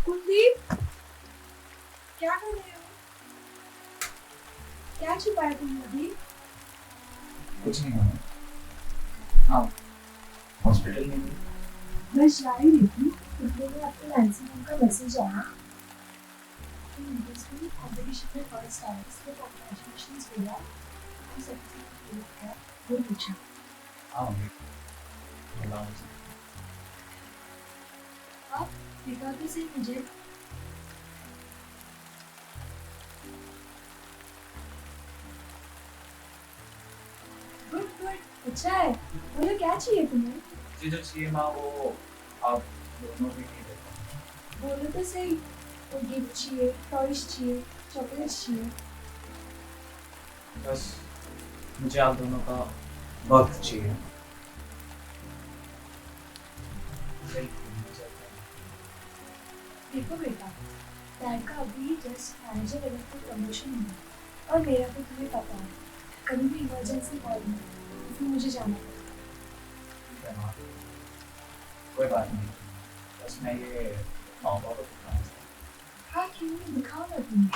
कुलदीप, क्या कर रहे हो? क्या छुपाया तुमने अभी? कुछ नहीं हुआ। हाँ, हॉस्पिटल में भी। बस जा ही रही थी, इतने में आपके नैन्सी मैम का मैसेज आया कि इंडस्ट्री कॉम्पिटिशन में फर्स्ट आया, इसलिए कॉन्ग्रेचुलेशंस बोला और सर्टिफिकेट दिया, वो पूछा। हाँ मम्मी, बोला मुझे। आप दिखा तो सही मुझे। गुड गुड, अच्छा है। बोलो क्या चाहिए तुम्हें? मुझे जो चाहिए माँ वो आप दोनों भी नहीं देते। बोलो तो सही। वो गिफ्ट चाहिए, टॉयज चाहिए, चॉकलेट्स चाहिए? बस मुझे आप दोनों का वक्त चाहिए। चल, घूमने चलते हैं। देखो बेटा, डैड का अभी जस्ट मैनेजर लेवल पर प्रमोशन हुआ और मेरा तो तुम्हें पता है, कभी भी इमरजेंसी कॉल में इसलिए मुझे जाना पड़ता ठीक है माँ, कोई बात नहीं। बस मैं ये माँ बाप को दिखाना चाहता है। हाँ क्यों नहीं, दिखाओ ना तुम्हें।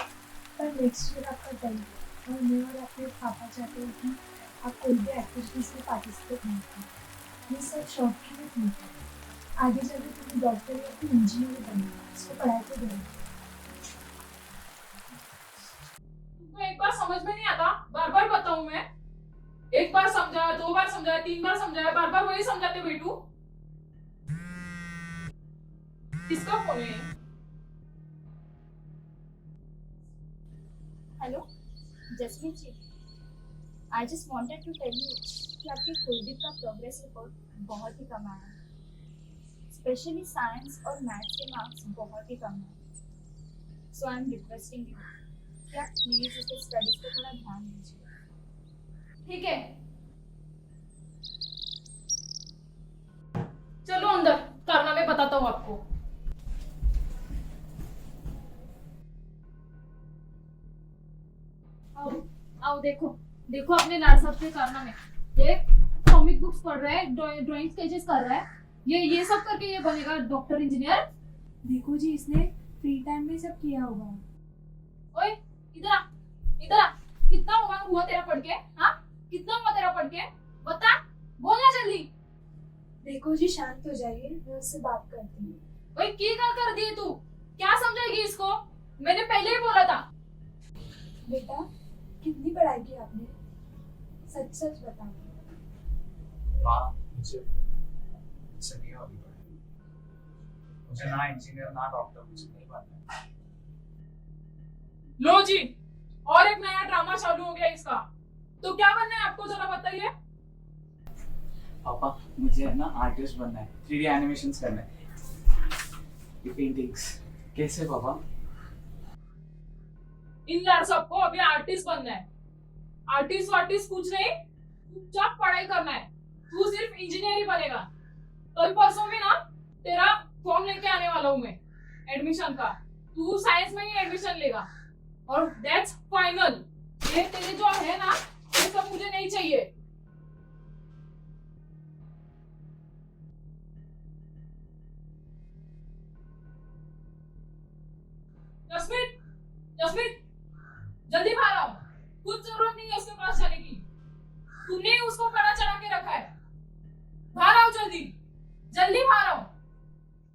पर नेक्स्ट ईयर आपका टेंथ और मैं और आपके पापा चाहते हैं कि आप कोई भी एक्टिविटीज़ में पार्टिसिपेट नहीं करें। ये सब शौक की मत नहीं करें। आगे जाकर तुम्हें डॉक्टर या फिर इंजीनियर बनना, इसको पढ़ाई तो देना। तुमको एक बार समझ में नहीं आता, बार बार बताऊं मैं? एक बार समझाया, दो बार समझाया, तीन बार समझाया, बार बार वही समझाते बेटू। किसका फोन है ये? Hello Jasmeet ji, I just wanted to tell you कि आपके कुलदीप का प्रोग्रेस रिपोर्ट बहुत ही कम आया है। स्पेशली साइंस और मैथ्स के मार्क्स बहुत ही कम है। सो आई एम रिक्वेस्टिंग यू कि आप प्लीज उसके स्टडीज पे थोड़ा ध्यान दीजिए। ठीक है, चलो अंदर, कारनामे बताता हूँ आपको। आओ आओ, देखो देखो अपने लाड साहब के कारनामे। ये कॉमिक बुक्स पढ़ रहा है, ड्राइंग स्केचेस कर रहा है, ये सब करके ये बनेगा डॉक्टर इंजीनियर। देखो जी, इसने फ्री टाइम में सब किया होगा। ओए इधर आ, इधर आ। कितना हुआ तेरा पढ़ के? हाँ, कितना हुआ तेरा पढ़ के? बता, बोलना जल्दी। देखो जी, शांत हो जाइए, मैं उससे बात करती हूँ। ओए की गल कर दी है तू? क्या समझाएगी इसको? मैंने पहले ही बोला था। बेटा, कितनी पढ़ाई की आपने? सच सच बताओ। माँ, मुझे मुझसे नहीं होगी पढ़ाई। मुझे ना इंजीनियर ना डॉक्टर मुझे नहीं बनना है। लो जी, और एक नया ड्रामा चालू हो गया इसका। तो क्या बनना है आपको, जरा बताइए। पापा, मुझे ना आर्टिस्ट बनना है, 3D एनिमेशंस करना है। ये पेंटिंग्स कैसे पापा? इन यार सबको अभी आर्टिस्ट बनना है। आर्टिस्ट वार्टिस्ट कुछ नहीं, चुपचाप पढ़ाई करना है। तू सिर्फ इंजीनियर ही बनेगा। कल परसों में ना तेरा फॉर्म लेके आने वाला हूँ मैं एडमिशन का। तू साइंस में ही एडमिशन लेगा और दैट्स फाइनल। ये तेरे जो है ना, ये सब मुझे नहीं चाहिए। जसमीत, जसमीत, जल्दी बाहर आओ। कुछ जरूरत नहीं है उसके पास जाने की। तूने ही उसको कड़ा चढ़ा के रखा है। बाहर आओ जल्दी, जल्दी बाहर आओ।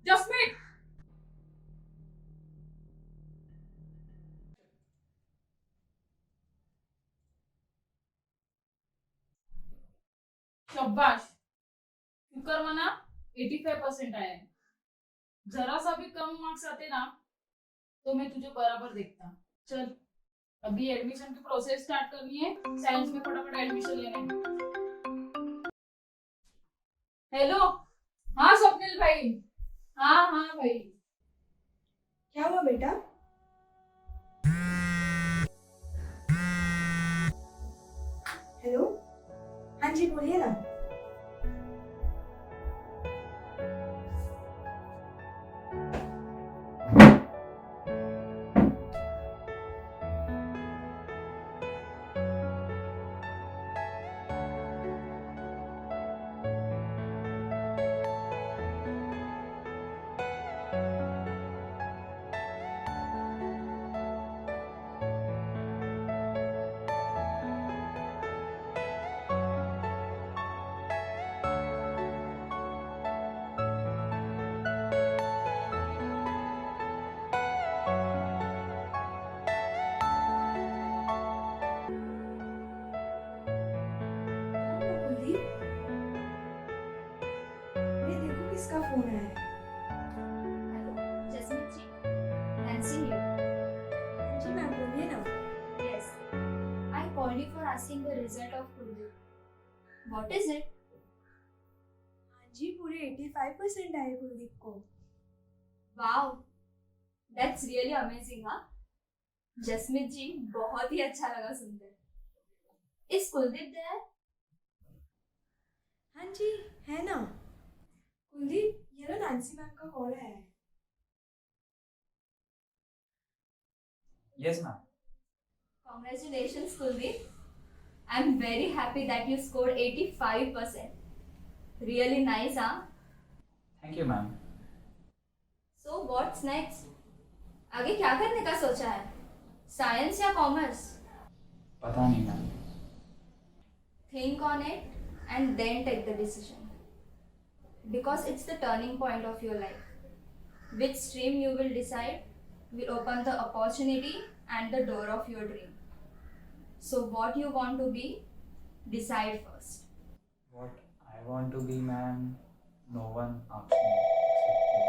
जसमीत, शाबाश। शुक्र मना 85% आया है। जरा सा भी कम मार्क्स आते ना तो मैं तुझे बराबर देखता। चल, अभी एडमिशन की प्रोसेस स्टार्ट करनी है। साइंस में फटाफट एडमिशन लेने हैं। हेलो, हाँ स्वप्निल भाई। हाँ हाँ भाई। क्या हुआ बेटा? हेलो, हाँ जी बोलिए ना। result of Kuldeep. What is it? हाँ जी, पूरे 85% आए कुलदीप को। Wow, that's really amazing, हाँ? जसमीत जी, बहुत ही अच्छा लगा सुनकर। Is Kuldeep there? हाँ जी, है ना। कुलदीप, ये लो नांसी मैम का कॉल है। Yes ma'am. Congratulations, Kuldeep. I'm very happy that you scored 85%. Really nice, huh? Thank you ma'am. So what's next? आगे क्या करने का सोचा है? साइंस या कॉमर्स? पता नहीं ma'am. Think on it and then take the decision. Because it's the turning point of your life. Which stream you will decide will open the opportunity and the door of your dream. So what you want to be, decide first. What I want to be, ma'am, no one asked me except you.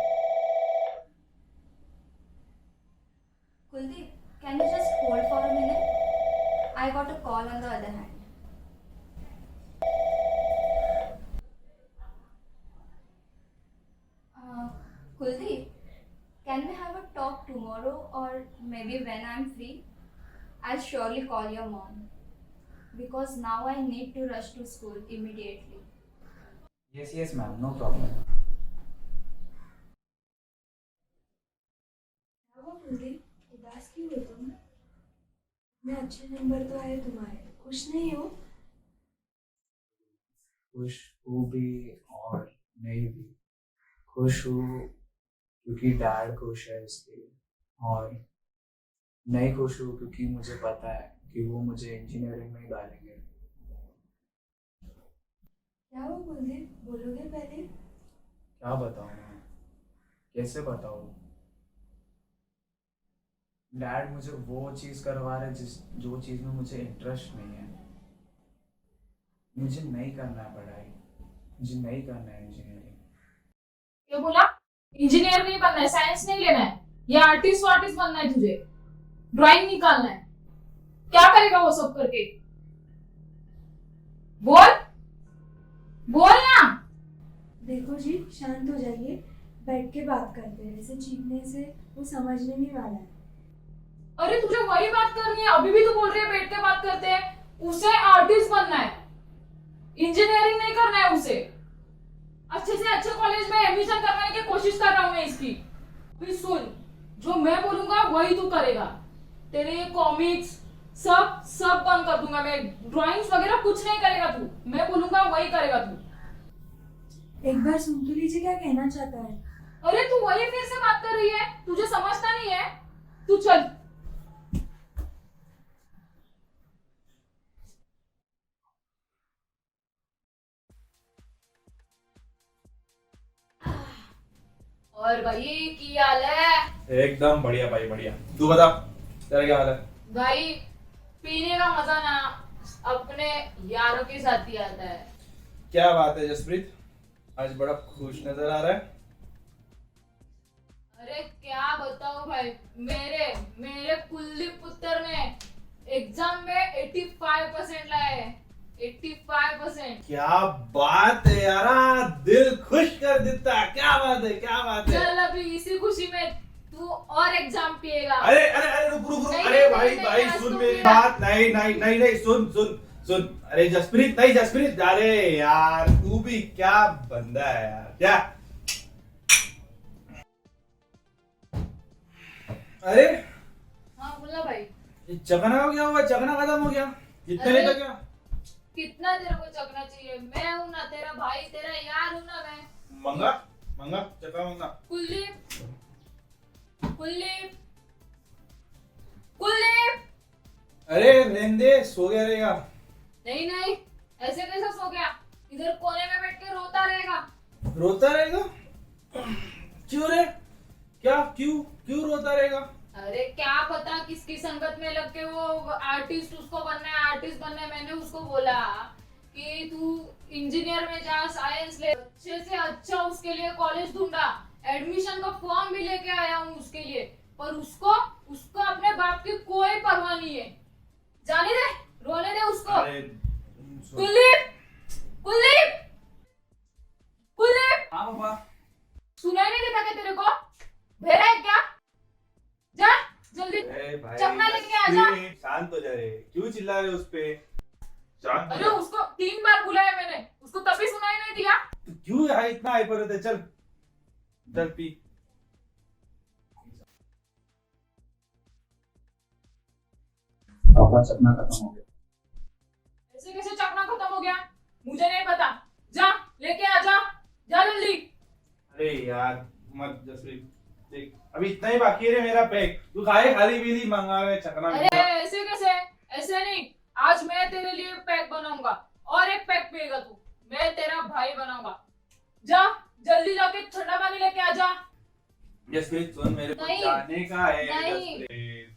Kuldeep, can you just hold for a minute? I got a call on the other hand. Kuldeep, can we have a talk tomorrow or maybe when I'm free? I'll surely call your mom. Because now I need to rush to school immediately. Yes, ma'am, no problem. क्या हुआ कुलदीप, उदास क्यों हो तुम? मैं अच्छे number तो आए तुम्हारे, खुश नहीं हो? खुश हूँ भी और नहीं भी। खुश हूँ क्योंकि डैड खुश है इसलिए, और नहीं खुश हूँ क्योंकि मुझे पता है कि वो मुझे इंजीनियरिंग में डालेंगे। क्या हुआ कुलदीप, बोलोगे पहले? क्या बताऊँ मैं, कैसे बताऊँ? डैड मुझे वो चीज़ करवा रहे जो चीज़ में मुझे इंटरेस्ट नहीं है। मुझे नहीं करना है पढ़ाई, मुझे नहीं करना है इंजीनियरिंग। क्या बोला? इंजीनियर नहीं बनना है, साइंस नहीं लेना है, या आर्टिस्ट वार्टिस्ट बनना है तुझे, ड्राइंग निकालना है? क्या करेगा वो सब करके? बोल बोल ना। देखो जी, शांत हो जाइए, बैठ के बात करते हैं। ऐसे चीखने से वो समझने नहीं वाला है। अरे तुझे वही बात करनी है, अभी भी तो बोल रही है बैठ के बात करते हैं। उसे आर्टिस्ट बनना है, इंजीनियरिंग नहीं करना है उसे। अच्छे से अच्छे कॉलेज में एडमिशन करवाने की कोशिश कर रहा हूँ मैं इसकी। फिर सुन, जो मैं बोलूंगा वही तू करेगा। तेरे कॉमिक्स सब बंद कर दूंगा मैं, ड्राइंग्स वगैरह कुछ नहीं करेगा तू, मैं बोलूंगा वही करेगा तू। एक बार सुन तो लीजिए क्या कहना चाहता है। अरे तू वही फिर से बात कर रही है, तुझे समझता नहीं है? तू चल। और भाई की हाल है? एकदम बढ़िया भाई, बढ़िया। तू बता, तेरा क्या हाल है? भाई पीने का मजा ना अपने यारों के साथ ही आता है। क्या बात है जसप्रीत, आज बड़ा खुश नजर आ रहा है। अरे क्या बताऊं भाई, मेरे मेरे कुलदीप पुत्र ने एग्जाम में 85% लाए। 85%। क्या बात है यारा, दिल खुश कर देता। क्या बात है, क्या बात है। चल अभी इसी खुशी में तू और एग्जाम पिएगा। अरे अरे अरे रुक रुक रुक, नहीं, अरे नहीं, भाई नहीं, भाई नहीं, सुन आज मेरी तुम बात। नहीं नहीं नहीं नहीं, सुन सुन सुन। अरे जसप्रीत, नहीं जसप्रीत, अरे यार तू भी क्या बंदा है यार, क्या। अरे हाँ बोला भाई। ये चकना हो गया हुआ, चकना खत्म हो गया। कितने अरे, लेकर गया? कितना तेरे को चखना चाहिए? मैं हूं ना तेरा भाई, तेरा यार हूं ना मैं। मंगा मंगा, चका मंगा। कुलदीप कुलदीप कुलदीप। अरे रहने, सो गया रहेगा। नहीं नहीं, ऐसे कैसे सो गया? इधर कोने में बैठ के रोता रहेगा। रोता रहेगा? क्यों रे, क्या, क्यों क्यों रोता रहेगा? अरे क्या पता किसकी संगत में लग के वो आर्टिस्ट, उसको बनना है, आर्टिस्ट बनना है। मैंने उसको बोला कि तू इंजीनियर में जा, साइंस ले, अच्छे से अच्छा उसके लिए कॉलेज ढूंढा, एडमिशन का फॉर्म भी लेके आया हूँ उसके लिए, पर उसको उसको अपने बाप की कोई परवाह नहीं है। जाने दे, रोने दे उसको। अरे कुलदीप कुलदीप कुलदीप हाँ पापा। सुनाई नहीं देता क्या तेरे को? भेड़ा है क्या? जा जल्दी ए भाई, चपना लेके आ जा। शांत हो जा रे, क्यों चिल्ला रहे उस पे? शांत हो अरे जा। उसको 3 बार बुलाया मैंने, उसको तभी सुनाई नहीं दिया। तू क्यों यार इतना हाइपर होता है? चल चल पी। पापा सपना खत्म हो गया। ऐसे कैसे चकना खत्म हो गया? मुझे नहीं पता। जा लेके आ जा, जा जल्दी। अरे यार मत जसप्रीत, देख अभी इतना ही बाकी है रे मेरा पैक। तू खाए खाली पीली मंगा रहे चकना अरे ऐसे कैसे? ऐसे नहीं, आज मैं तेरे लिए पैक बनाऊंगा और एक पैक पिएगा तू। मैं तेरा भाई बनाऊंगा। जा जल्दी जाके ठंडा पानी लेके आ जा। जसप्रीत सुन, मेरे को नहीं, जाने का है नहीं। जसप्रीत।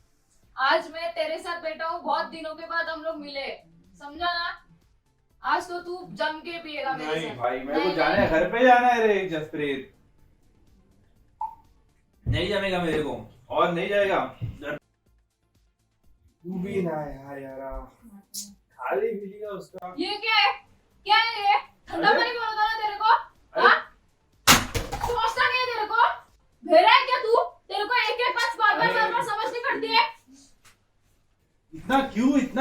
आज मैं तेरे साथ बैठा हूँ, बहुत दिनों के बाद हम लोग मिले, समझा ना? आज तो तू जम के पिएगा मेरे नहीं साथ। भाई, मेरे को नहीं, जाना है, नहीं। घर पे जाना है रे जसप्रीत। नहीं जमेगा मेरे को, और नहीं जाएगा। तू भी ना यार यारा, खाली पीली का उसका। ये क्या है? क्या है ये? ठंडा अरे? पानी बोला था ना तेरे को? अरे? हाँ? समझता नहीं है तेरे को? भेड़ा है क्या तू? तेरे को एक एक बात बार-बार समझ नहीं पड़ती है? इतना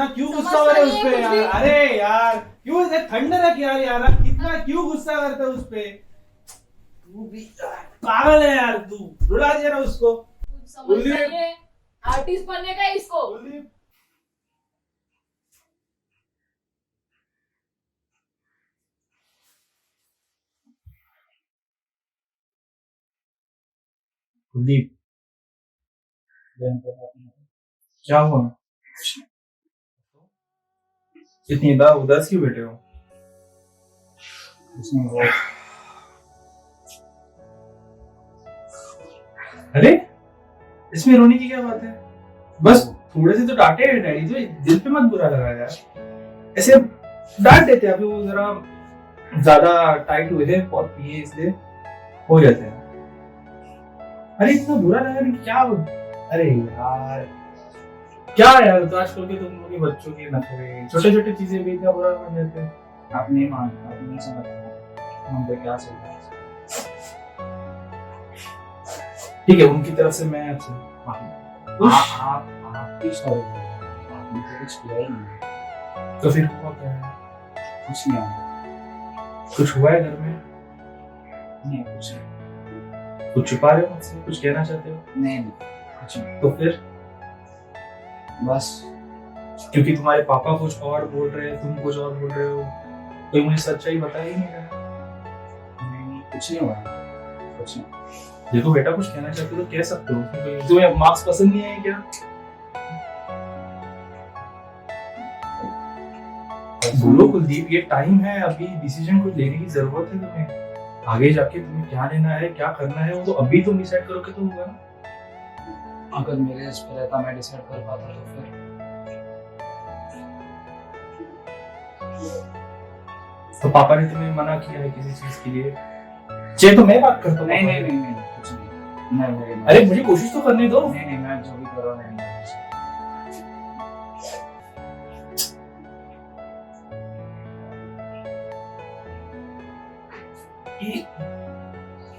क्यों समझ गुस्सा हो रहा है नहीं उस है पे कुछ यार? भी। अरे यार क्यों इसे ठंड रख यार, कितना क्यों गुस्सा करता है उस पे? तू भी पागल है यार, तू रुला दिया ना उसको। कुछ समझता कुलदीप। नहीं है। आर्टिस्ट बनने का है इसको। कुलदीप, कुलदीप क्या हुआ? इतनी उदास क्यों बैठे हो? उसने वो अरे इसमें रोने की क्या बात है? बस थोड़े से तो डांटे हैं डैडी, तो दिल पे मत बुरा लगा यार। ऐसे डांट देते हैं, अभी वो जरा ज्यादा टाइट हुए थे और पिए, इसलिए हो जाते हैं। अरे इतना बुरा लगा नहीं, क्या अरे यार क्या यार, तो आजकल के तुम लोग के बच्चों के नखरे, छोटे छोटे चीजें भी इतना बुरा मान जाते हैं। आप नहीं मानते, आप नहीं समझते हम पे क्या चल रहा है। ठीक है, उनकी तरफ से मैं आपसे आपकी सॉरी, आपने तो कुछ किया ही नहीं। तो फिर हुआ क्या है? कुछ नहीं हुआ। कुछ हुआ है घर में? नहीं कुछ नहीं। कुछ छुपा रहे हो मुझसे? कुछ कहना चाहते हो? नहीं कुछ नहीं। तो फिर बस क्योंकि तुम्हारे पापा कुछ और बोल रहे हैं, तुम कुछ और बोल रहे हो, कोई मुझे सच्चाई बता ही नहीं रहा। नहीं कुछ नहीं हुआ, कुछ नहीं। देखो बेटा, कुछ कहना चाहते हो तो कह सकते हो। तुम्हें मार्क्स पसंद नहीं आए क्या? बोलो कुलदीप, ये टाइम है, अभी डिसीजन कुछ लेने की जरूरत है तुम्हें। आगे जाके तुम्हें क्या लेना है, क्या करना है, वो तो अभी तुम डिसाइड करोगे तो होगा ना। अगर मेरे इस पे रहता, मैं डिसाइड कर पाता तो फिर तो पापा ने तुम्हें मना किया है किसी चीज के लिए? चाहिए तो मैं बात करता हूँ। नहीं नहीं नहीं नहीं कुछ नहीं। मैं वही अरे मुझे कोशिश तो करने दो। नहीं नहीं, मैं जो भी कर रहा हूँ नहीं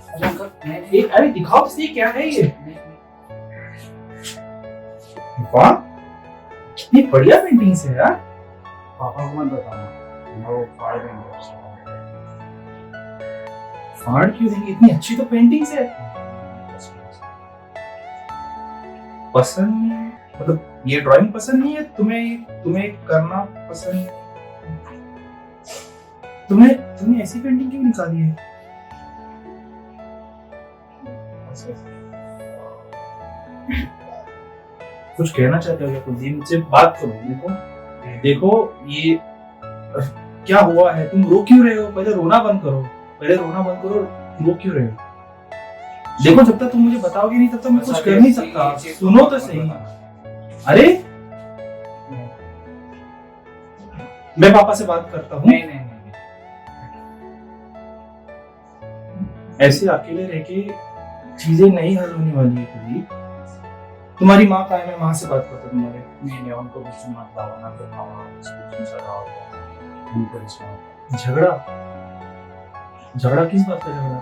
अरे अंकल, एक अरे दिखाओ तो सही, क्या है ये? वाह, कितनी बढ़िया पेंटिंग्स है यार। पापा को मत बताना, वो फाड़ देंगे। फाड़ क्यों देंगे? इतनी अच्छी तो पेंटिंग्स है। पसंद नहीं है मतलब ये ड्राइंग पसंद नहीं है तुम्हें? तुम्हें करना पसंद? तुमने ऐसी पेंटिंग क्यों निकाली है? कुछ कहना चाहते हो क्या कुलदीप? मुझसे बात करो। देखो ये क्या हुआ है, तुम रो क्यों रहे हो? पहले रोना बंद करो, रो क्यों रहे हो? देखो जब तक तुम मुझे बताओगे नहीं तब तक मैं कुछ कर नहीं सकता। सुनो तो सही। अरे मैं पापा से बात करता हूँ। नहीं नहीं नहीं ऐसे अकेले रह के चीजें नहीं हल होने वाली है कुलदीप। तुम्हारी माँ का है, मैं माँ से बात करता हूँ तुम्हारे। नहीं नहीं, उनको कुछ मत लाओ ना, तो पापा कुछ समझ रहा होगा। उनको रिस्पॉन्ड। झगड़ा? झगड़ा किस बात का झगड़ा?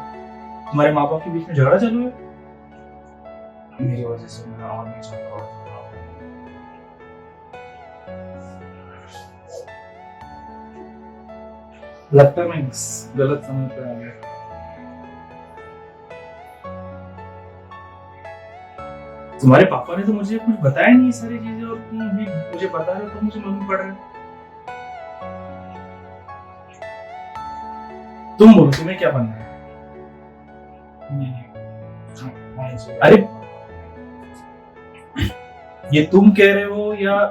तुम्हारे माँ बाप के बीच में झगड़ा चालू है? मेरी वजह से मैं और नहीं चाहता और झगड़ा हो। लगता है मैं गलत समझ पे आ गया। तुम्हारे पापा ने तो मुझे कुछ बताया नहीं ये सारी चीजें, और तुम अभी मुझे बता रहे हो तो मुझे मालूम पड़ रहा है। तुम बोलो, तुम्हें क्या बनना है? अरे ये तुम कह रहे हो या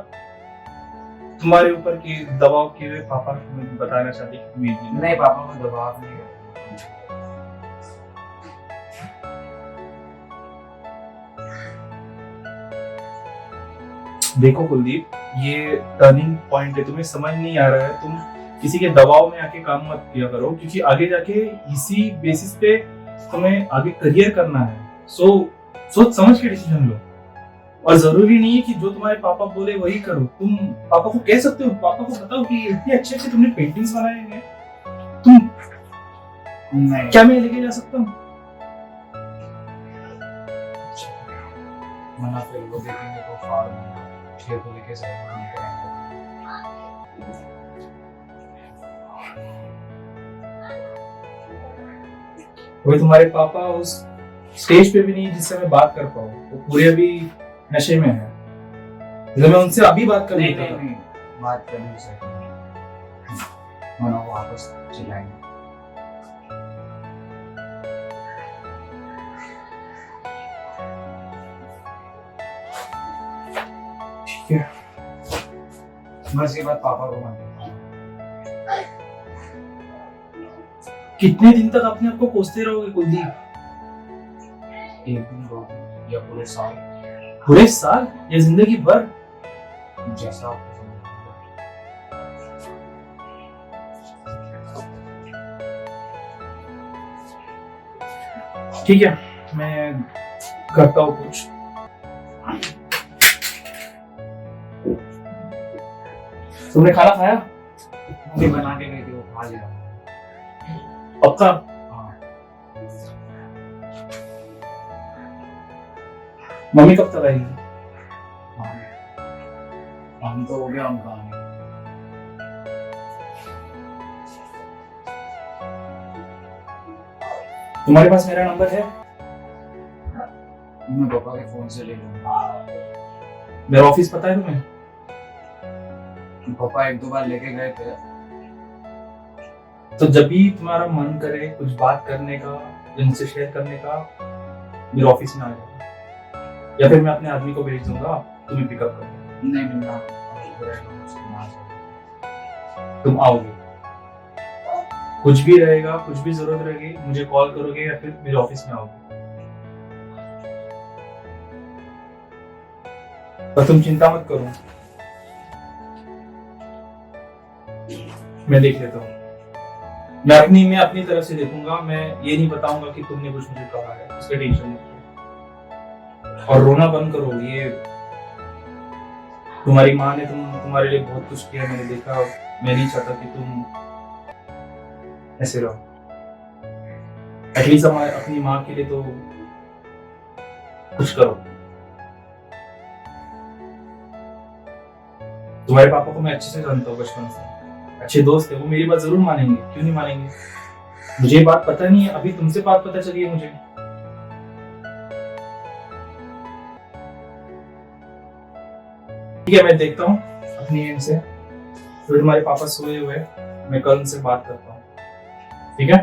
तुम्हारे ऊपर की दबाव के हुए पापा तुम्हें बताना चाहते कि तुम इंजीनियर? नहीं, पापा को दबाव नहीं है। देखो कुलदीप, ये टर्निंग पॉइंट है, तुम्हें समझ नहीं आ रहा है। तुम किसी के दबाव में आके काम मत किया करो, क्योंकि आगे जाके इसी बेसिस पे तुम्हें आगे करियर करना है। सोच समझ के डिसीजन लो, और जरूरी नहीं है कि जो तुम्हारे पापा बोले वही करो। तुम पापा को कह सकते हो, पापा को बताओ कि इतने अच्छे अच्छे तुमने पेंटिंग्स बनाए हैं, तुम नहीं, क्या मैं लेके जा सकता हूँ? मना फिर वो देखेंगे तो फार्म खेल को लेके जाएगा, नहीं करेंगे। वही तुम्हारे पापा उस स्टेज पे भी नहीं जिससे मैं बात कर पाऊँ, वो पूरे अभी नशे में है। जब मैं उनसे अभी बात कर नहीं लेता नहीं था। नहीं, बात करने से मना को वापस चिल्लाएंगे। ठीक है, बस ये बात पापा को मत बताना। कितने दिन तक अपने आप को कोसते रहोगे कुलदीप? एक दिन, 2 दिन या पूरे साल, पूरे साल या जिंदगी भर? जैसा आपको समझ आए। ठीक है, मैं करता हूँ कुछ। तुमने खाना खाया? मम्मी बना के गई थी, वो खा लिया। पक्का? हाँ, मम्मी कब तक आएगी? हाँ, हम तो हो गया उनका आने। तुम्हारे पास मेरा नंबर है? मैं पापा के फोन से ले लूंगा। मेरा ऑफिस पता है तुम्हें? पापा 1-2 बार लेके गए थे। तो जब भी तुम्हारा मन करे कुछ बात करने का, इनसे शेयर करने का, मेरे ऑफिस में आ जाओ, या फिर मैं अपने आदमी को भेज दूंगा तुम्हें पिकअप करने। नहीं नहीं, मैं तुम आओगे, कुछ भी रहेगा, कुछ भी जरूरत रहेगी मुझे कॉल करोगे या फिर मेरे ऑफिस में आओगे। पर तुम चिंता मत करो, मैं देख लेता हूँ। मैं अपनी तरफ से देखूंगा। मैं ये नहीं बताऊंगा कि तुमने कुछ मुझे कहा है, उसका टेंशन मत लो। और रोना बंद करो। ये तुम्हारी माँ ने तुम्हारे लिए बहुत कुछ किया, मैंने देखा। मैं नहीं चाहता कि तुम ऐसे रहो। एटलीस्ट अपनी माँ के लिए तो कुछ करो। तुम्हारे पापा को मैं अच्छे से जानता हूँ, बचपन से अच्छे दोस्त है। वो मेरी बात जरूर मानेंगे, क्यों नहीं मानेंगे? मुझे ये बात पता नहीं है, अभी तुमसे बात पता चली है मुझे। ठीक है, मैं देखता हूँ अपनी एंड से। फिर तुम्हारे पापा सोए हुए, मैं कल उनसे बात करता हूँ, ठीक है?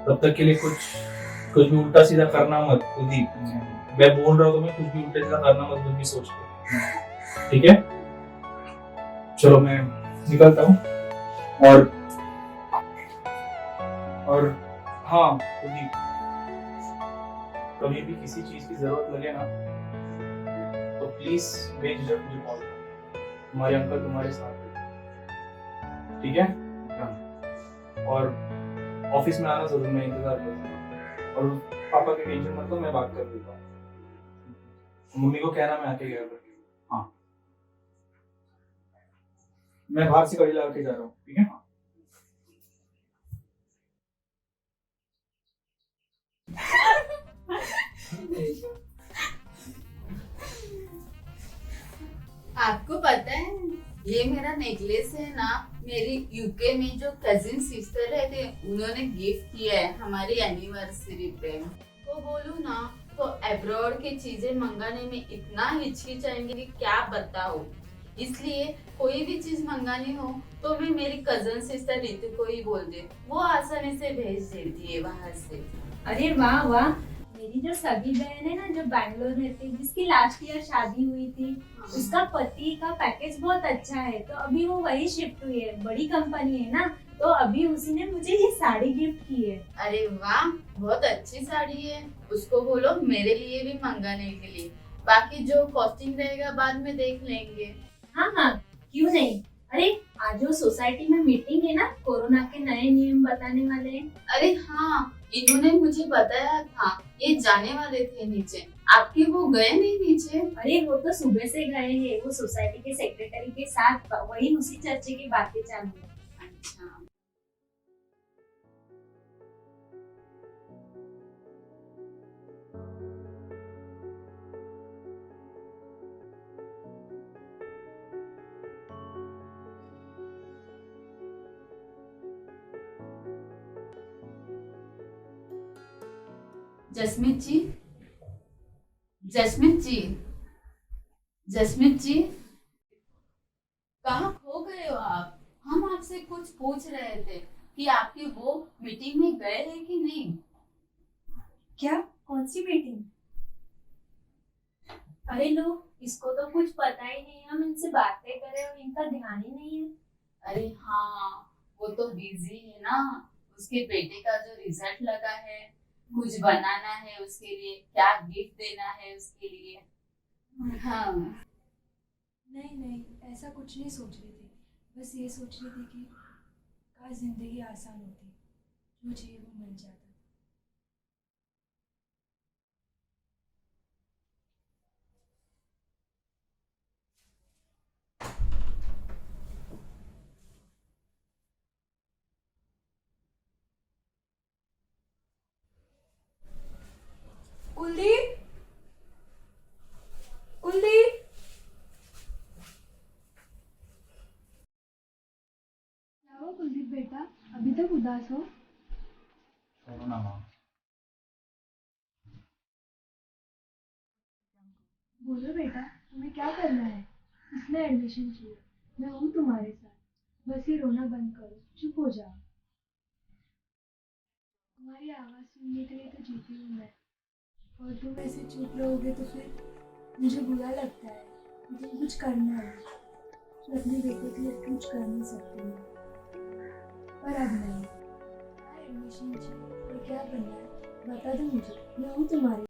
तब तक के लिए कुछ भी उल्टा सीधा करना मत कुलदीप। मैं बोल रहा हूँ तुम्हें, कुछ भी उल्टा सीधा करना मत, कुछ भी सोच के, ठीक है? चलो मैं निकलता हूँ। और हाँ कुलदीप, कभी भी किसी चीज की जरूरत लगे ना तो प्लीज बेझिझक मुझे कॉल करो। तुम्हारे अंकल तुम्हारे साथ हैं, ठीक है? और ऑफिस में आना जरूर, मैं इंतजार करूंगा। और पापा की टेंशन मत लो, मैं बात कर देता हूँ। मम्मी को कहना मैं आके गया करके। हाँ, मैं बाहर से कड़ी लगा के जा रहा हूँ, ठीक है? आपको पता है ये मेरा नेकलेस है ना, मेरी यूके में जो कजिन सिस्टर रहते उन्होंने गिफ्ट किया है हमारी एनिवर्सरी पे। तो बोलूँ ना तो अब्रॉड की चीजें मंगाने में इतना हिचकिचाएंगे कि क्या बताओ। इसलिए कोई भी चीज मंगानी हो तो मैं मेरी कजन सिस्टर रितु को ही बोल दे, वो आसानी से भेज देती है वहां से। अरे वाह वाह, मेरी जो सगी बहन है ना जो बैंगलोर रहती है, जिसकी लास्ट ईयर शादी हुई थी, उसका पति का पैकेज बहुत अच्छा है, तो अभी वो वही शिफ्ट हुई है, बड़ी कंपनी है ना, तो अभी उसी ने मुझे ये साड़ी गिफ्ट की है। अरे वाह, बहुत अच्छी साड़ी है, उसको बोलो मेरे लिए भी मंगाने के लिए। बाकी जो कॉस्टिंग रहेगा बाद में देख लेंगे। हाँ हाँ, क्यों नहीं। अरे आज जो सोसाइटी में मीटिंग है ना, कोरोना के नए नियम बताने वाले हैं। अरे हाँ, इन्होंने मुझे बताया था ये जाने वाले थे नीचे, आपके वो गए नहीं नीचे? अरे वो तो सुबह से गए हैं, वो सोसाइटी के सेक्रेटरी के साथ वही उसी चर्चे की बातें चालू है। अच्छा। जसमीत जी, जसमीत जी, जसमीत जी, कहाँ खो गए हो आप? हम आपसे कुछ पूछ रहे थे कि आपकी वो मीटिंग में गए हैं कि नहीं? क्या? कौन सी मीटिंग? अरे लो, इसको तो कुछ पता ही नहीं, हम इनसे बातें करें और इनका ध्यान ही नहीं है। अरे हाँ, वो तो बिजी है ना, उसके बेटे का जो रिजल्ट लगा है, कुछ बनाना है उसके लिए, क्या गिफ्ट देना है उसके लिए। हाँ। नहीं नहीं, ऐसा कुछ नहीं सोच रही थी, बस ये सोच रही थी कि काश जिंदगी आसान होती, जो चाहिए वो मिल जाता। कुलदीप, कुलदीप, क्या हुआ कुलदीप बेटा, अभी तक उदास हो? छोड़ो ना माँ। बोलो बेटा, तुम्हें क्या करना है? किसने एडमिशन चाहिए? मैं हूँ तुम्हारे साथ, बस ये रोना बंद करो, चुप हो जाओ। तुम्हारी आवाज़ सुनने के लिए तो जीती हूँ मैं, और तुम ऐसे चुप रहोगे तो फिर मुझे बुरा लगता है। मुझे कुछ करना है, मैं अपने बेटे के लिए कुछ कर नहीं सकती हूँ, पर अब नहीं। क्या एडमिशन चाहिए और क्या करना है बता दो मुझे, मैं हूँ तुम्हारे साथ।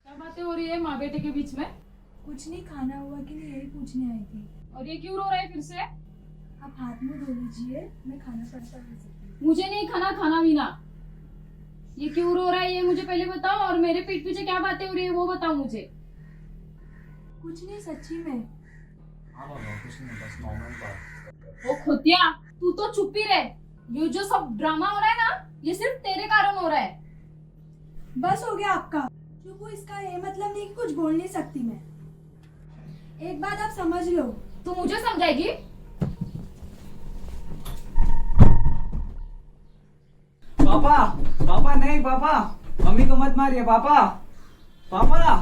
क्या बातें हो रही है माँ बेटे के बीच में? कुछ नहीं, खाना हुआ कि नहीं यही पूछने आई थी। और ये क्यों रो रहा है फिर से? आप हाथ मुंह धो लीजिए, मैं खाना पड़ता कर सकती हूँ। मुझे नहीं खाना खाना पीना। ये क्यों रो रहा है ये मुझे पहले बताओ, और मेरे पीठ पीछे क्या बातें हो रही है वो बताओ मुझे। कुछ नहीं, सच्ची में। हाँ बाबा, कुछ नहीं, बस नॉर्मल बात। ओ खुदिया, तू तो चुप ही रह। ये जो सब ड्रामा हो रहा है ना, ये सिर्फ तेरे कारण हो रहा है। बस हो गया आपका। चुप हो, इसका ये मतलब नहीं कि कुछ बोल नहीं सकती मैं। एक बात आप समझ लो। तू मुझे समझाएगी? पापा, पापा नहीं, पापा मम्मी को मत मारिए, पापा, पापा।